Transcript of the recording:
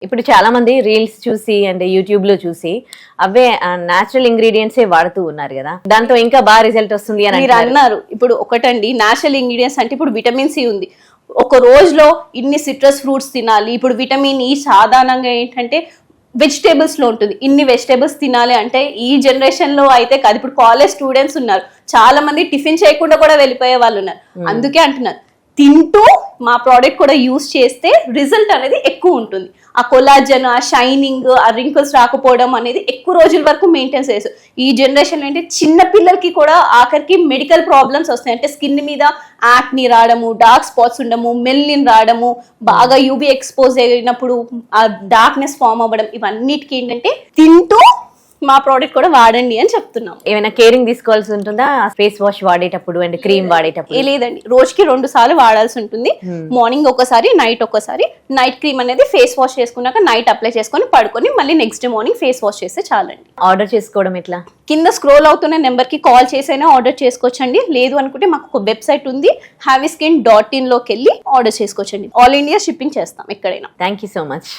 ఇప్పుడు చాలా మంది రీల్స్ చూసి అండ్ యూట్యూబ్ లో చూసి అవే నేచురల్ ఇంగ్రీడియంట్స్ వాడుతూ ఉన్నారు కదా, దాంతో ఇంకా బాగా రిజల్ట్ వస్తుంది అని మీరు అన్నారు. ఇప్పుడు ఒకటండి, నేచురల్ ఇంగ్రీడియంట్స్ అంటే ఇప్పుడు విటమిన్ సి ఉంది. ఒక రోజులో ఇన్ని సిట్రస్ ఫ్రూట్స్ తినాలి. ఇప్పుడు విటమిన్ ఈ సాధారణంగా ఏంటంటే వెజిటేబుల్స్ లో ఉంటుంది. ఇన్ని వెజిటేబుల్స్ తినాలి అంటే ఈ జనరేషన్ లో అయితే కాదు. ఇప్పుడు కాలేజ్ స్టూడెంట్స్ ఉన్నారు, చాలా మంది టిఫిన్ చేయకుండా కూడా వెళ్ళిపోయే వాళ్ళు ఉన్నారు. అందుకే అంటున్నారు, తింటూ మా ప్రోడక్ట్ కూడా యూస్ చేస్తే రిజల్ట్ అనేది ఎక్కువ ఉంటుంది. ఆ కొలాజన్, ఆ షైనింగ్, ఆ రింకిల్స్ రాకపోవడం అనేది ఎక్కువ రోజుల వరకు మెయింటైన్ చేస్తారు. ఈ జనరేషన్ అంటే చిన్న పిల్లలకి కూడా ఆఖరికి మెడికల్ ప్రాబ్లమ్స్ వస్తాయి. అంటే స్కిన్ మీద యాక్ని రావడము, డార్క్ స్పాట్స్ ఉండము, మెల్లిన్ రావడము, బాగా యూవీ ఎక్స్పోజ్ అయినప్పుడు ఆ డార్క్నెస్ ఫామ్ అవ్వడం, ఇవన్నిటికి ఏంటంటే తింటూ మా ప్రోడక్ట్ కూడా వాడండి అని చెప్తున్నాం. ఏమైనా కేరింగ్ తీసుకోవాల్సి ఉంటుందా ఫేస్ వాష్ వాడేటప్పుడు అండ్ క్రీమ్ వాడేటప్పుడు? లేదండి, రోజుకి 2 సార్లు వాడాల్సి ఉంటుంది. మార్నింగ్ ఒకసారి, నైట్ ఒకసారి. నైట్ క్రీమ్ అనేది ఫేస్ వాష్ చేసుకున్నాక నైట్ అప్లై చేసుకొని పడుకొని మళ్ళీ next day morning face wash చేస్తే చాలండి. ఆర్డర్ చేసుకోవడం ఎట్లా? కింద స్క్రోల్ అవుతున్న నెంబర్ కి కాల్ చేసైనా ఆర్డర్ చేసుకోవచ్చండి. లేదు అనుకుంటే మాకు ఒక వెబ్సైట్ ఉంది, havyskin.in లోకి వెళ్ళి ఆర్డర్ చేసుకోవచ్చండి. ఆల్ ఇండియా షిప్పింగ్ చేస్తాం ఎక్కడైనా. Thank you so much.